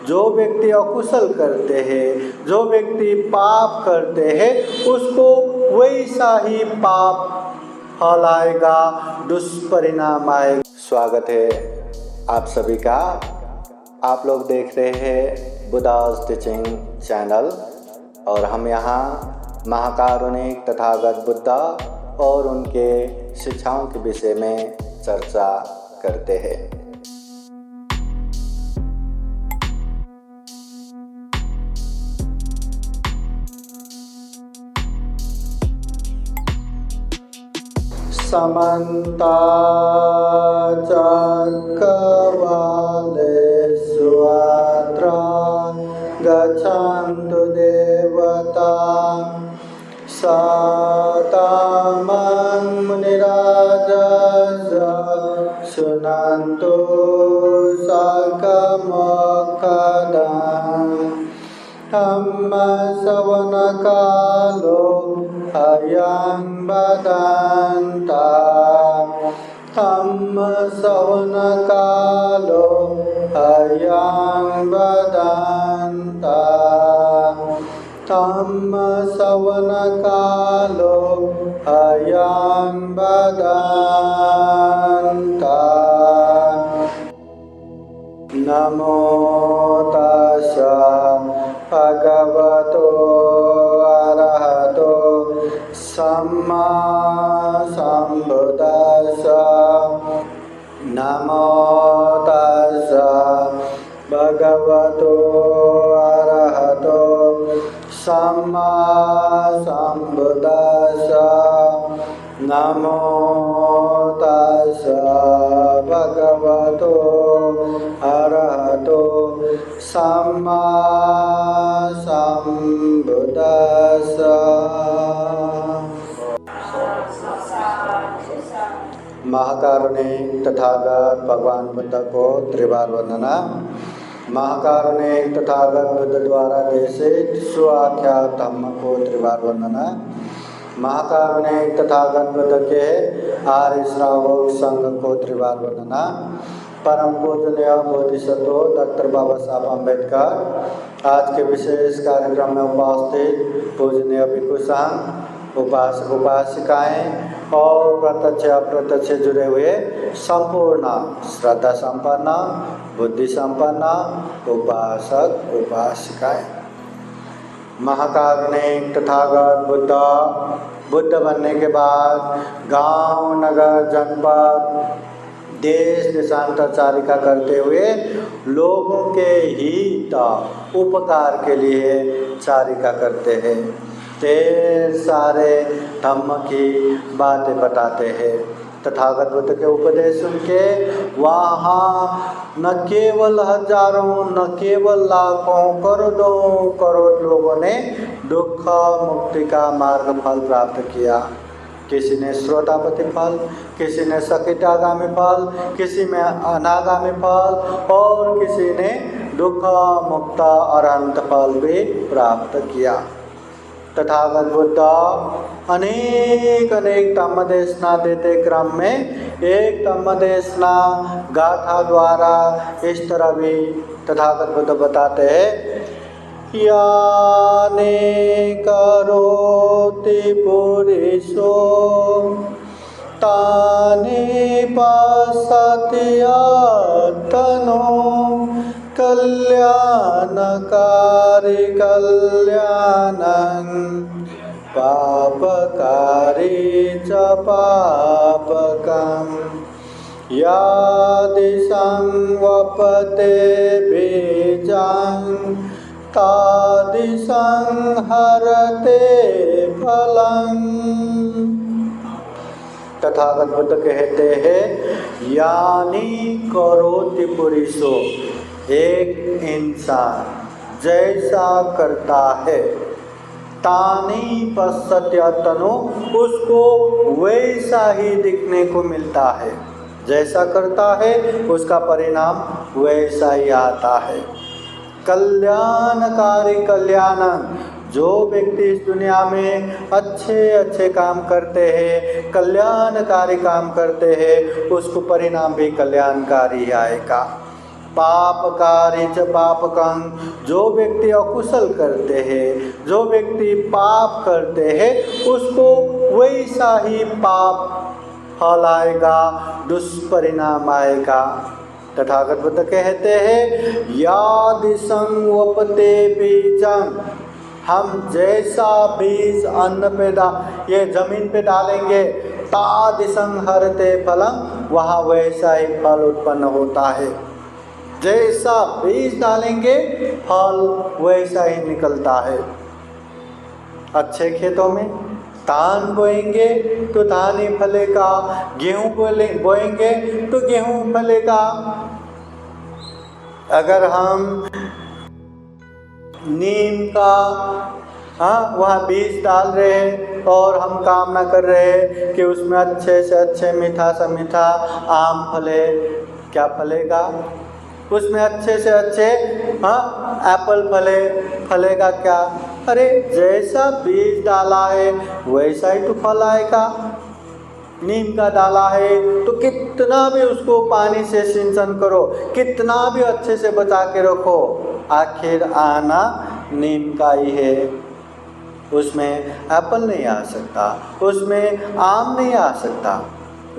जो व्यक्ति अकुशल करते हैं, जो व्यक्ति पाप करते हैं, उसको वैसा ही पाप फल आएगा, दुष्परिणाम आएगा। स्वागत है आप सभी का। आप लोग देख रहे हैं बुद्धास टीचिंग चैनल और हम यहाँ महाकारुणिक तथागत बुद्धा और उनके शिक्षाओं के विषय में चर्चा करते हैं। समन्ता चक्रवालेषु अत्रा गच्छन्तु देवता सतामं मुनिराजस्य शृण्वन्तु सकमोक्षदाम् धम्मश्रवणकालो अयं वदन्ता धम्मश्रवणकालो अयं वदन्ता धम्मश्रवणकालो अयं वदन्ता। नमो तस्सा भगवतो अरहतो सम्मा सम्बुद्धास्सा। नमो तस्सा भगवतो अरहतो सम्मा सम्बुद्धास्सा। नमो तस्सा भगवतो अरहतो सम्मा सम्बुद्धास्सा। महाकारुणिक तथागत भगवान बुद्ध को त्रिवार वंदना। महाकारुणिक तथागत बुद्ध द्वारा देशित स्वाख्यात धम्म को त्रिवार वंदना। महाकारुणिक तथागत बुद्ध के आर्य श्रावक संघ को त्रिवार वंदना। परम पूजनीय बोधिसत्व डॉक्टर बाबा साहब अम्बेडकर, आज के विशेष कार्यक्रम में उपस्थित पूजनीय भिक्षु संघ, उपासक उपासिकाएं और प्रत्यक्ष अप्रत्यक्ष जुड़े हुए संपूर्ण श्रद्धा संपन्न बुद्धि संपन्न उपासक उपासिकाएं। महाकारुणिक तथागत बुद्ध बनने के बाद गांव, नगर, जनपद, देश देशांतरचारिका करते हुए लोगों के हित उपकार के लिए चारिका करते हैं। ढेर सारे धम्म की बातें बताते हैं। तथागत बुद्ध के उपदेश सुन के वहाँ न केवल हजारों, न केवल लाखों, करोड़ लोगों ने दुख मुक्ति का मार्ग फल प्राप्त किया। किसी ने श्रोतापति फल, किसी ने सकिटागामी फल, किसी में अनागामी फल और किसी ने दुख मुक्त अनंत फल भी प्राप्त किया। तथागत बुद्ध अनेक धम्म देशना देते क्रम में एक धम्म देशना गाथा द्वारा इस तरह भी तथागत बुद्ध बताते हैं, याने करोति पुरुषो तानि पश्यति आत्मनो कल्याणकारी कल्याणं पापकारी च पापकं यादिशं वपते बीजं तादिशं हरते फलं। तथागत बुद्ध कहते हैं, यानी करोति पुरुषो, एक इंसान जैसा करता है, तानी पश्यति आत्मनो, उसको वैसा ही दिखने को मिलता है। जैसा करता है उसका परिणाम वैसा ही आता है। कल्याणकारी कल्याणं, जो व्यक्ति इस दुनिया में अच्छे काम करते हैं, कल्याणकारी काम करते हैं, उसको परिणाम भी कल्याणकारी आएगा। पापकारी च पापकं, जो व्यक्ति अकुशल करते हैं, जो व्यक्ति पाप करते हैं, उसको वैसा ही पाप फल आएगा, दुष्परिणाम आएगा। तथागत बुद्ध कहते हैं यादि संवपते बीजं, हम जैसा बीज अन्न पे ये जमीन पे डालेंगे, तादिसं हरते फलम, वहाँ वैसा ही फल उत्पन्न होता है। जैसा बीज डालेंगे फल वैसा ही निकलता है। अच्छे खेतों में धान बोएंगे तो धान ही फलेगा, गेहूं बोएंगे तो गेहूं फलेगा। अगर हम नीम का वहाँ बीज डाल रहे हैं और हम कामना कर रहे हैं कि उसमें अच्छे से अच्छे मीठा सा मीठा आम फले, क्या फलेगा? उसमें अच्छे से अच्छे एप्पल फलेगा क्या? अरे जैसा बीज डाला है वैसा ही तो फल आएगा। नीम का डाला है तो कितना भी उसको पानी से सिंचन करो, कितना भी अच्छे से बचा के रखो, आखिर आना नीम का ही है। उसमें एप्पल नहीं आ सकता, उसमें आम नहीं आ सकता।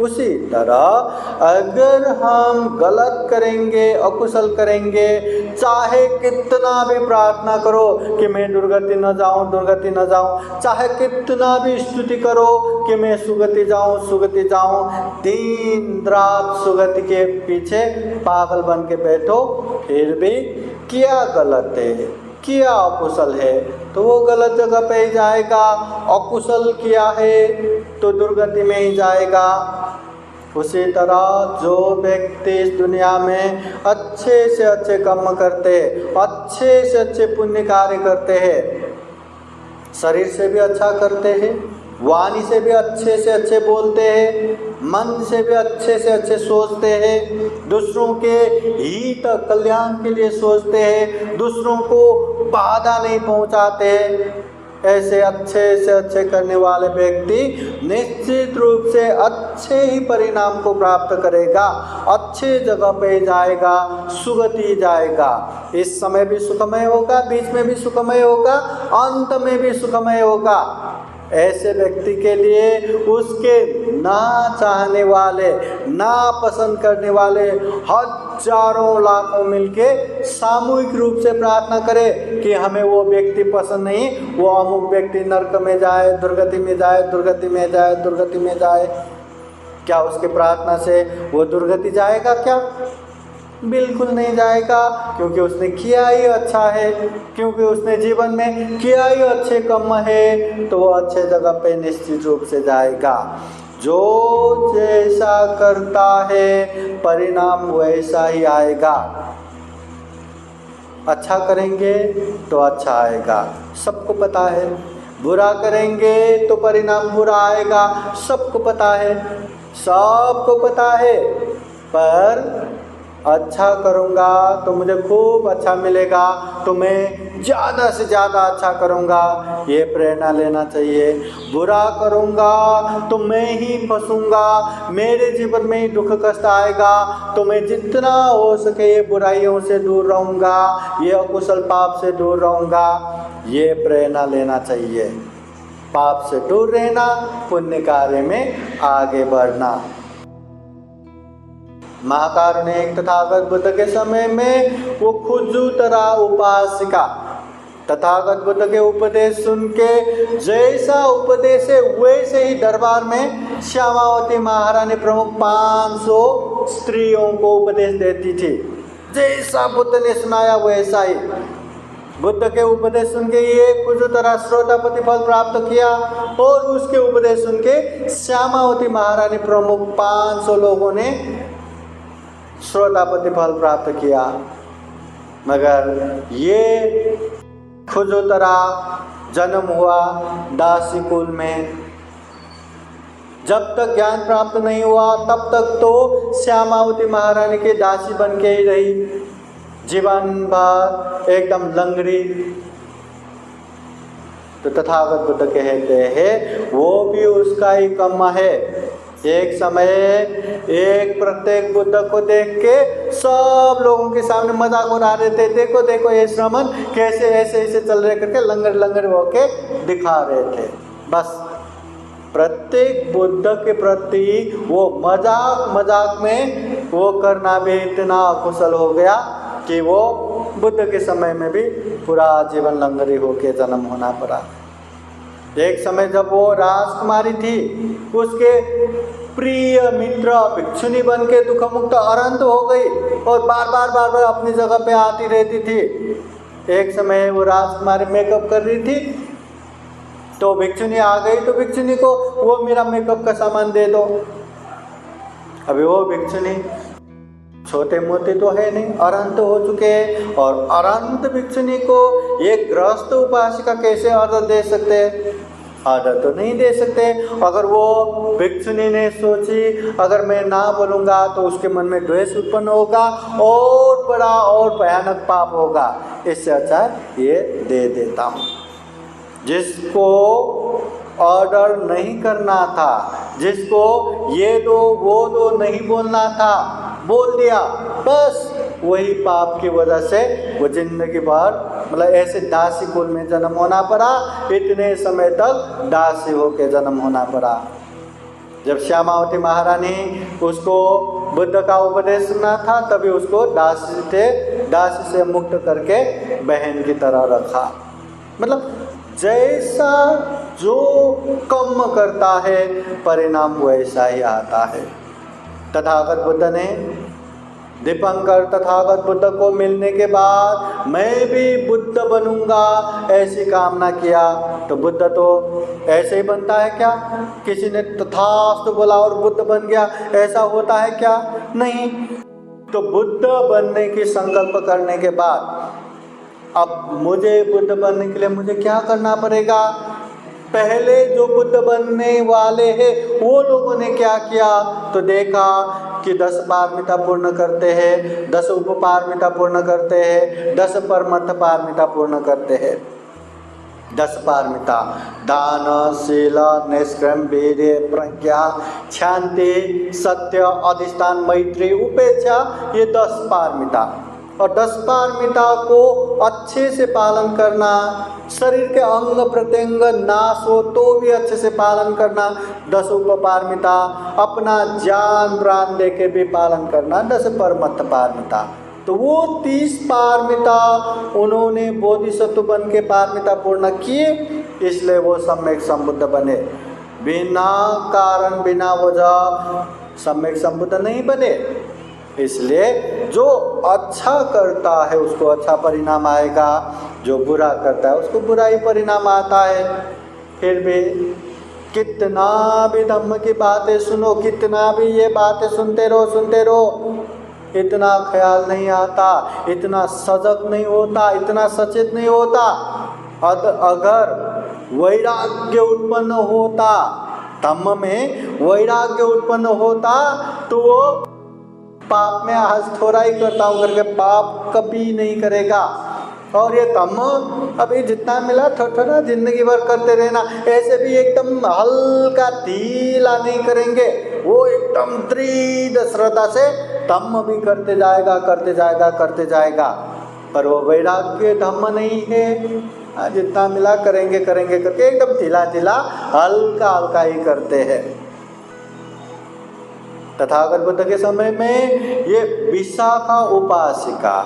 उसी तरह अगर हम गलत करेंगे, अकुशल करेंगे, चाहे कितना भी प्रार्थना करो कि मैं दुर्गति न जाऊं, दुर्गति न जाऊं, चाहे कितना भी स्तुति करो कि मैं सुगति जाऊं, सुगति जाऊं, दिन रात सुगति के पीछे पागल बन के बैठो, फिर भी क्या गलत है, किया अकुशल है तो वो गलत जगह पे ही जाएगा। अकुशल किया है तो दुर्गति में ही जाएगा। उसी तरह जो व्यक्ति इस दुनिया में अच्छे से अच्छे कर्म करते हैं, अच्छे से अच्छे पुण्य कार्य करते हैं, शरीर से भी अच्छा करते हैं, वाणी से भी अच्छे से अच्छे बोलते हैं, मन से भी अच्छे से अच्छे सोचते हैं, दूसरों के हित कल्याण के लिए सोचते हैं, दूसरों को बाधा नहीं पहुंचाते, ऐसे अच्छे से अच्छे करने वाले व्यक्ति निश्चित रूप से अच्छे ही परिणाम को प्राप्त करेगा, अच्छे जगह पे जाएगा, सुगति जाएगा। इस समय भी सुखमय होगा, बीच में भी सुखमय होगा, अंत में भी सुखमय होगा। ऐसे व्यक्ति के लिए उसके ना चाहने वाले, ना पसंद करने वाले हजारों लाखों मिलके सामूहिक रूप से प्रार्थना करे कि हमें वो व्यक्ति पसंद नहीं, वो अमुक व्यक्ति नरक में जाए, दुर्गति में जाए, दुर्गति में जाए, दुर्गति में जाए। क्या उसके प्रार्थना से वो दुर्गति जाएगा क्या? बिल्कुल नहीं जाएगा, क्योंकि उसने किया ही अच्छा है, क्योंकि उसने जीवन में किया ही अच्छे कर्म है, तो वो अच्छे जगह पे निश्चित रूप से जाएगा। जो जैसा करता है परिणाम वैसा ही आएगा। अच्छा करेंगे तो अच्छा आएगा, सबको पता है। बुरा करेंगे तो परिणाम बुरा आएगा, सबको पता है, सबको पता है। पर अच्छा करूँगा तो मुझे खूब अच्छा मिलेगा, तो मैं ज़्यादा से ज़्यादा अच्छा करूँगा, ये प्रेरणा लेना चाहिए। बुरा करूँगा तो मैं ही फंसूँगा, मेरे जीवन में ही दुख कष्ट आएगा, तो मैं जितना हो सके ये बुराइयों से दूर रहूँगा, ये अकुशल पाप से दूर रहूँगा, ये प्रेरणा लेना चाहिए। पाप से दूर रहना, पुण्य कार्य में आगे बढ़ना। महाकारुणिक तथागत बुद्ध के समय में वो खुजूतरा उपासिका तथागत बुद्ध के उपदेश सुन के जैसा उपदेश है वैसे ही दरबार में श्यामावती महारानी प्रमुख 500 स्त्रियों को उपदेश देती थी। जैसा बुद्ध ने सुनाया वैसा ही बुद्ध के उपदेश सुन के ये खुजूतरा श्रोता प्रतिफल प्राप्त किया, और उसके उपदेश सुन के श्यामावती महारानी प्रमुख 500 लोगों ने श्रोतापति फल प्राप्त किया। मगर ये खुजूतरा जन्म हुआ दासी कुल में। जब तक ज्ञान प्राप्त नहीं हुआ तब तक तो श्यामावती महारानी की दासी बन के ही रही, जीवन भर एकदम लंगड़ी। तो तथागत बुद्ध कहते हैं वो भी उसका ही कर्म है, एक समय एक प्रत्येक बुद्ध को देख के सब लोगों के सामने मजाक उड़ा रहे थे, देखो देखो ये श्रमण कैसे ऐसे ऐसे चल रहे करके लंगर लंगर होके दिखा रहे थे। बस प्रत्येक बुद्ध के प्रति वो मजाक मजाक में वो करना भी इतना कुशल हो गया कि वो बुद्ध के समय में भी पूरा जीवन लंगरी होके जन्म होना पड़ा। एक समय जब वो राजकुमारी थी, उसके प्रिय मित्र भिक्षुनी बन के दुख मुक्त अरंत हो गई और बार बार अपनी जगह पे आती रहती थी। एक समय वो राजकुमारी मेकअप कर रही थी तो भिक्षुनी आ गई, तो भिक्षुनी को वो मेरा मेकअप का सामान दे दो। अभी वो भिक्षुनी छोटे मोटे तो है नहीं, अरंत हो चुके हैं, और अरंत भिक्षुनी को एक गृहस्थ उपासिका कैसे ऑर्डर दे सकते? ऑर्डर तो नहीं दे सकते। अगर वो भिक्षुनी ने सोची अगर मैं ना बोलूँगा तो उसके मन में द्वेष उत्पन्न होगा और बड़ा और भयानक पाप होगा, इससे अच्छा ये दे देता हूँ। जिसको ऑर्डर नहीं करना था, जिसको ये दो वो दो नहीं बोलना था, बोल दिया, बस वही पाप की वजह से वो जिंदगी भर मतलब ऐसे दासी कुल में जन्म होना पड़ा। इतने समय तक दासी होके जन्म होना पड़ा। जब श्यामावती महारानी उसको बुद्ध का उपदेश सुना था तभी उसको दासी से मुक्त करके बहन की तरह रखा। मतलब जैसा जो कर्म करता है परिणाम वैसा ही आता है। तथागत बुद्ध ने दीपंकर तथागत बुद्ध को मिलने के बाद मैं भी बुद्ध बनूंगा ऐसी कामना किया, तो बुद्ध तो ऐसे ही बनता है क्या? किसी ने तथास्तु बोला और बुद्ध बन गया, ऐसा होता है क्या? नहीं। तो बुद्ध बनने की संकल्प करने के बाद अब मुझे बुद्ध बनने के लिए मुझे क्या करना पड़ेगा? पहले जो बुद्ध बनने वाले हैं वो लोगों ने क्या किया? तो देखा कि 10 पारमिता पूर्ण करते हैं, 10 उपपारमिता पूर्ण करते हैं, 10 परमत्थ पारमिता पूर्ण करते हैं। 10 पारमिता दान शील निष्क्रम वीर्य प्रज्ञा शांति सत्य अधिष्ठान मैत्री उपेक्षा, ये 10 पारमिता। और 10 पारमिता को अच्छे से पालन करना, शरीर के अंग प्रत्यंग नाश हो तो भी अच्छे से पालन करना 10 उपपारमिता, अपना जान प्राण दे के भी पालन करना 10 परमत्थ पारमिता। तो वो 30 पारमिता उन्होंने बोधिसत्व बन के पारमिता पूर्ण किए, इसलिए वो सम्यक संबुद्ध बने। बिना कारण बिना वजह सम्यक संबुद्ध नहीं बने। इसलिए जो अच्छा करता है उसको अच्छा परिणाम आएगा, जो बुरा करता है उसको बुरा ही परिणाम आता है। फिर भी कितना भी धम्म की बातें सुनो, कितना भी ये बातें सुनते रहो, इतना ख्याल नहीं आता, इतना सजग नहीं होता, इतना सचेत नहीं होता। अगर वैराग्य उत्पन्न होता, धम्म में वैराग्य उत्पन्न होता तो वो पाप में आज थोड़ा ही करता हूँ करके पाप कभी नहीं करेगा। और ये धम्म अभी जितना मिला थोड़ा जिंदगी भर करते रहना, ऐसे भी एकदम हल्का ढीला नहीं करेंगे, वो एकदम दृढ़ श्रद्धा से धम्म भी करते जाएगा। पर वो वैराग्य धम्म नहीं है, जितना मिला करेंगे करके एकदम ढीला हल्का ही करते हैं। तथागत बुद्ध के समय में ये विशाखा उपासिका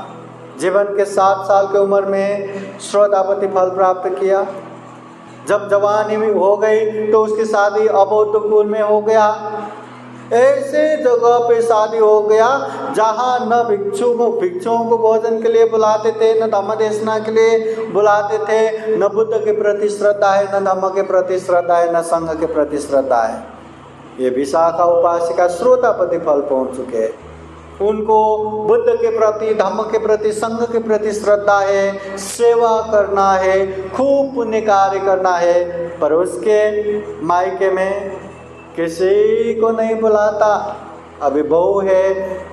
जीवन के 7 साल की उम्र में श्रोतापति फल प्राप्त किया। जब जवानी में हो गई तो उसकी शादी अबौद्ध कुल में हो गया। ऐसे जगह पे शादी हो गया जहाँ न भिक्षुओं को भोजन के लिए बुलाते थे, न धम्म देशना के लिए बुलाते थे, न बुद्ध के प्रति श्रद्धा है, न धम्म के प्रति श्रद्धा है, न संघ के प्रति श्रद्धा है। ये विशाखा उपासिका श्रोतापति फल पहुँच चुके हैं। उनको बुद्ध के प्रति धम्म के प्रति संघ के प्रति श्रद्धा है, सेवा करना है, खूब पुण्य कार्य करना है, पर उसके मायके में किसी को नहीं बुलाता। अभी बहू है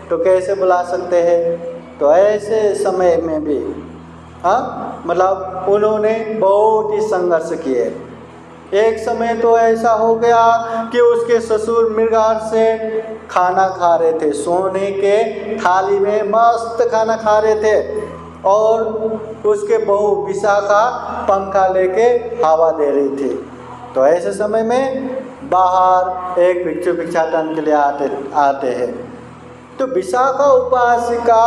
तो कैसे बुला सकते हैं? तो ऐसे समय में भी मतलब उन्होंने बहुत ही संघर्ष किए। एक समय तो ऐसा हो गया कि उसके ससुर मृगार से खाना खा रहे थे, सोने के थाली में मस्त खाना खा रहे थे, और उसके बहू विशाखा पंखा लेके हवा दे रही थी। तो ऐसे समय में बाहर एक भिक्षु भिक्षाटन के लिए आते हैं। तो विशाखा उपासिका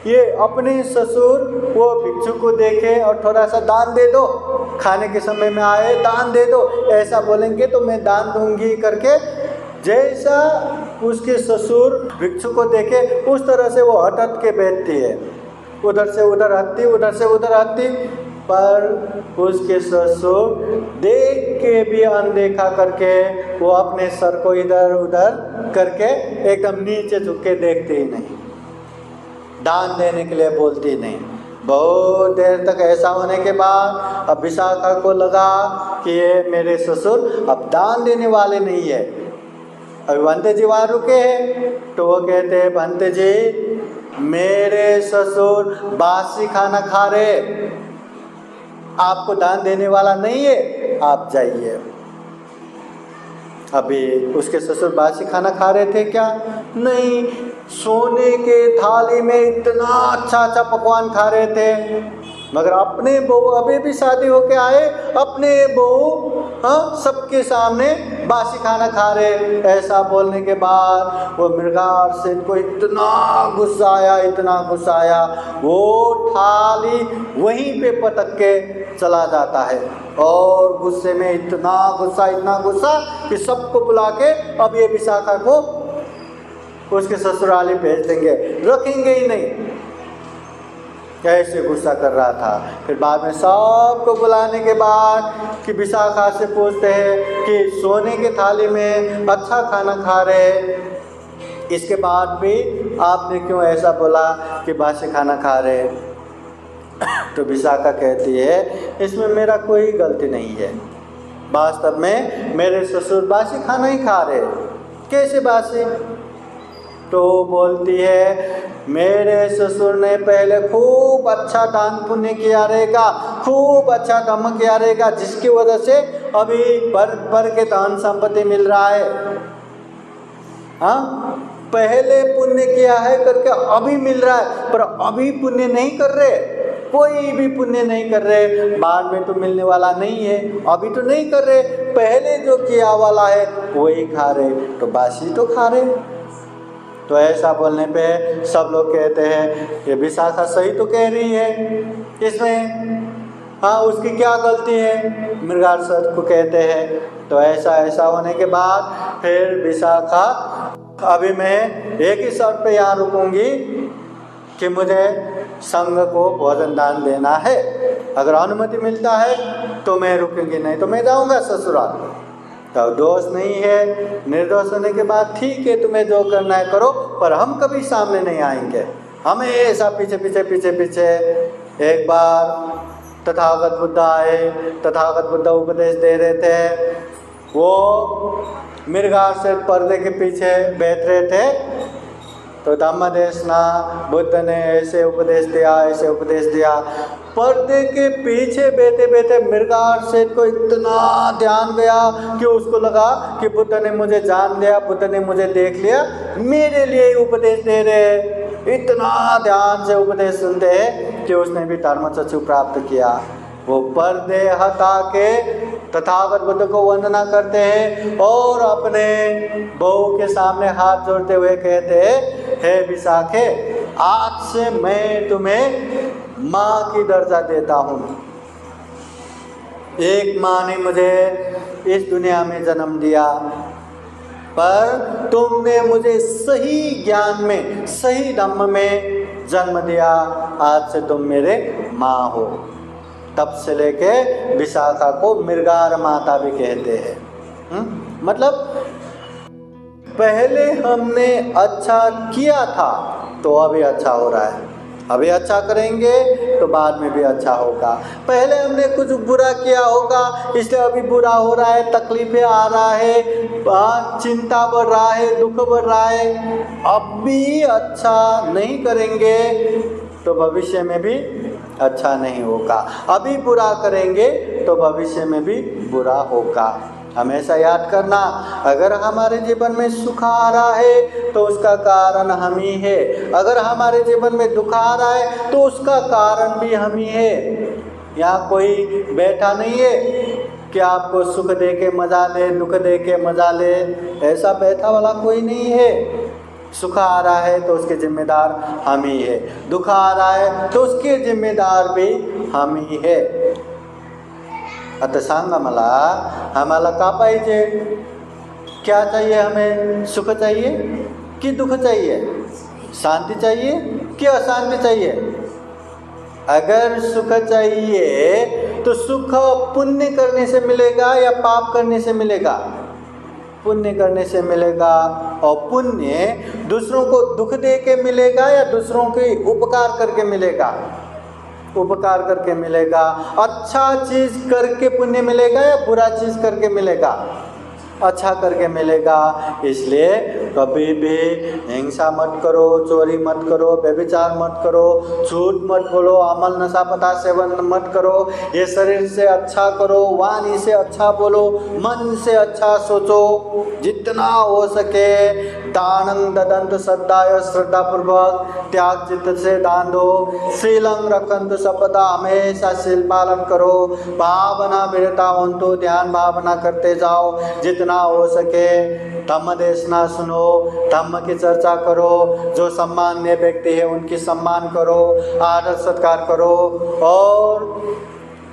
ये अपने ससुर वो भिक्षु को देखे और थोड़ा सा दान दे दो, खाने के समय में आए दान दे दो, ऐसा बोलेंगे तो मैं दान दूंगी करके, जैसा उसके ससुर भिक्षु को देखे उस तरह से वो हटत के बैठती है, उधर से उधर हटती, उधर से उधर हटती, पर उसके ससुर देख के भी अनदेखा करके वो अपने सर को इधर उधर करके एकदम नीचे झुक के देखते ही नहीं, दान देने के लिए बोलती नहीं। बहुत देर तक ऐसा होने के बाद अब विशाखा को लगा कि ये मेरे ससुर अब दान देने वाले नहीं है। अभी भंते जी वहाँ रुके हैं, तो वो कहते हैं भंते जी मेरे ससुर बासी खाना खा रहे, आपको दान देने वाला नहीं है, आप जाइए। अभी उसके ससुर बासी खाना खा रहे थे क्या? नहीं, सोने के थाली में इतना अच्छा अच्छा पकवान खा रहे थे, मगर अपने बहू अभी भी शादी होके आए, अपने बहू सबके सामने बासी खाना खा रहे। ऐसा बोलने के बाद वो मृगार सेन को इतना गुस्सा आया, इतना गुस्सा आया, वो थाली वहीं पे पटक के चला जाता है, और गुस्से में इतना गुस्सा कि सबको बुला के अब ये विशाखा को उसके ससुराली भेज देंगे, रखेंगे ही नहीं, ऐसे गुस्सा कर रहा था। फिर बाद में सबको बुलाने के बाद कि विशाखा से पूछते हैं कि सोने के थाली में अच्छा खाना खा रहे, इसके बाद भी आपने क्यों ऐसा बोला कि बासी खाना खा रहे? तो विशाखा कहती है इसमें मेरा कोई गलती नहीं है, वास्तव में मेरे ससुर बासी खाना ही खा रहे। कैसे बासी? तो बोलती है मेरे ससुर ने पहले खूब अच्छा दान पुण्य किया रहेगा, खूब अच्छा धर्म किया रहेगा, जिसकी वजह से अभी भर के धन संपत्ति मिल रहा है। हाँ, पहले पुण्य किया है करके अभी मिल रहा है, पर अभी पुण्य नहीं कर रहे, कोई भी पुण्य नहीं कर रहे, बाद में तो मिलने वाला नहीं है, अभी तो नहीं कर रहे, पहले जो किया वाला है वही खा रहे, तो बासी तो खा रहे। तो ऐसा बोलने पे सब लोग कहते हैं ये विशाखा सही तो कह रही है, इसमें हाँ उसकी क्या गलती है? मृगार सर को कहते हैं। तो ऐसा होने के बाद फिर विशाखा अभी मैं एक ही शर्त पे यहाँ रुकूंगी कि मुझे संघ को भोजन दान देना है, अगर अनुमति मिलता है तो मैं रुकूंगी, नहीं तो मैं जाऊँगा ससुराल। तो दोष नहीं है, निर्दोष होने के बाद ठीक है तुम्हें जो करना है करो, पर हम कभी सामने नहीं आएंगे, हमेशा पीछे। एक बार तथागत बुद्ध आए, तथागत बुद्ध उपदेश दे रहे थे, वो मृगार से पर्दे के पीछे बैठ रहे थे, तो धम्मदेशना बुद्ध ने ऐसे उपदेश दिया, पर्दे के पीछे बैठे बैठे मृगार सेठ को इतना ध्यान गया कि उसको लगा कि बुद्ध ने मुझे जान लिया, बुद्ध ने मुझे देख लिया, मेरे लिए ही उपदेश दे रहे। इतना ध्यान से उपदेश सुनते हैं कि उसने भी धर्मचक्षु प्राप्त किया। वो पर्दे हटा के तथागत बुद्ध को वंदना करते हैं और अपने बहू के सामने हाथ जोड़ते हुए कहते हैं, हे विशाखे, आज से मैं तुम्हें माँ की दर्जा देता हूँ। एक माँ ने मुझे इस दुनिया में जन्म दिया, पर तुमने मुझे सही ज्ञान में, सही धम्म में जन्म दिया, आज से तुम मेरे माँ हो। तब से लेके विशाखा को मृगार माता भी कहते हैं। मतलब पहले हमने अच्छा किया था तो अभी अच्छा हो रहा है, अभी अच्छा करेंगे तो बाद में भी अच्छा होगा। पहले हमने कुछ बुरा किया होगा इसलिए अभी बुरा हो रहा है, तकलीफें आ रहा है, चिंता बढ़ रहा है, दुख बढ़ रहा है। अब भी अच्छा नहीं करेंगे तो भविष्य में भी अच्छा नहीं होगा। अभी बुरा करेंगे तो भविष्य में भी बुरा होगा। हमेशा याद करना, अगर हमारे जीवन में सुख आ रहा है तो उसका कारण हम ही है, अगर हमारे जीवन में दुख आ रहा है तो उसका कारण भी हम ही है। यहाँ कोई बैठा नहीं है कि आपको सुख दे के मजा ले, दुख दे के मजा ले, ऐसा बैठा वाला कोई नहीं है। सुख आ रहा है तो उसके जिम्मेदार हम ही है, दुख आ रहा है तो उसके जिम्मेदार भी हम ही है। आता सांगा आम्हाला का पाहिजे, क्या चाहिए हमें, सुख चाहिए कि दुख चाहिए, शांति चाहिए कि अशांति चाहिए। अगर सुख चाहिए तो सुख पुण्य करने से मिलेगा या पाप करने से मिलेगा? पुण्य करने से मिलेगा। और पुण्य दूसरों को दुख दे के मिलेगा या दूसरों के उपकार करके मिलेगा? उपकार करके मिलेगा। अच्छा चीज करके पुण्य मिलेगा या बुरा चीज करके मिलेगा? अच्छा करके मिलेगा। इसलिए कभी भी हिंसा मत करो, चोरी मत करो, व्यभिचार मत करो, झूठ मत बोलो, अमल नशा पता सेवन मत करो। ये शरीर से अच्छा करो, वाणी से अच्छा बोलो, मन से अच्छा सोचो, जितना हो सके दानं ददंत श्रद्धाय, श्रद्धा पूर्वक त्याग चित्त से दान दो। शीलं रखंतु सपदा, हमेशा शील पालन करो। भावना विरता होंतु, ध्यान भावना करते जाओ। जितना हो सके धम्म देशना सुनो, धम्म की चर्चा करो, जो सम्मान्य व्यक्ति है उनकी सम्मान करो, आदर सत्कार करो, और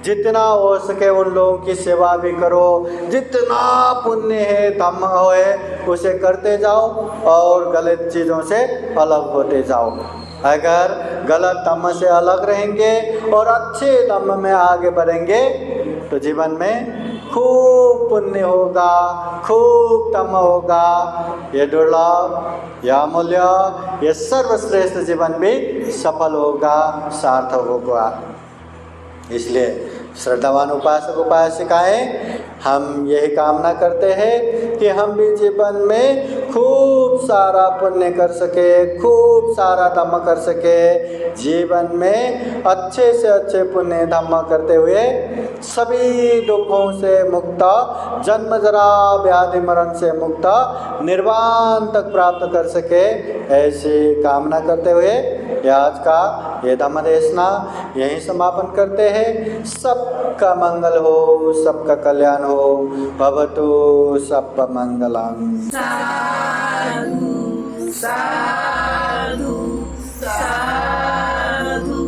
जितना हो सके उन लोगों की सेवा भी करो। जितना पुण्य है धम्म है उसे करते जाओ और गलत चीज़ों से अलग होते जाओ। अगर गलत धम्म से अलग रहेंगे और अच्छे धम्म में आगे बढ़ेंगे तो जीवन में खूब पुण्य होगा, खूब धम्म होगा। ये दुर्लभ, यह अमूल्य, ये सर्वश्रेष्ठ जीवन भी सफल होगा, सार्थक होगा। इसलिए श्रद्धावान उपासक उपासिकाएं हम यही कामना करते हैं कि हम भी जीवन में खूब सारा पुण्य कर सके, खूब सारा धम्म कर सके, जीवन में अच्छे से अच्छे पुण्य धम्म करते हुए सभी दुखों से मुक्त, जन्म जरा व्याधि मरण से मुक्त, निर्वाण तक प्राप्त कर सके, ऐसी कामना करते हुए आज का ये धम्म देशना यहीं समापन करते हैं। सबका मंगल हो, सबका कल्याण हो। भवतु सब मंगलम। साधु साधु साधु।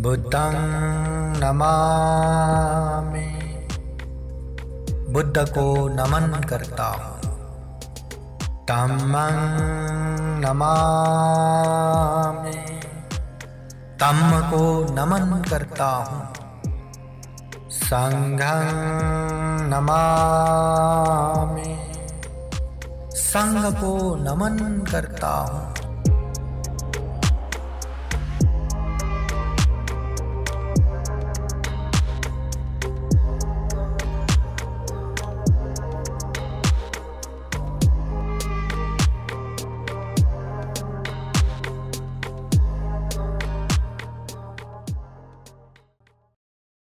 बुद्धं नमामि, बुद्ध को नमन करता हूँ। धम्मं नमामि, धम्म को नमन करता हूँ। संघं नमामि, संघ को नमन करता हूँ।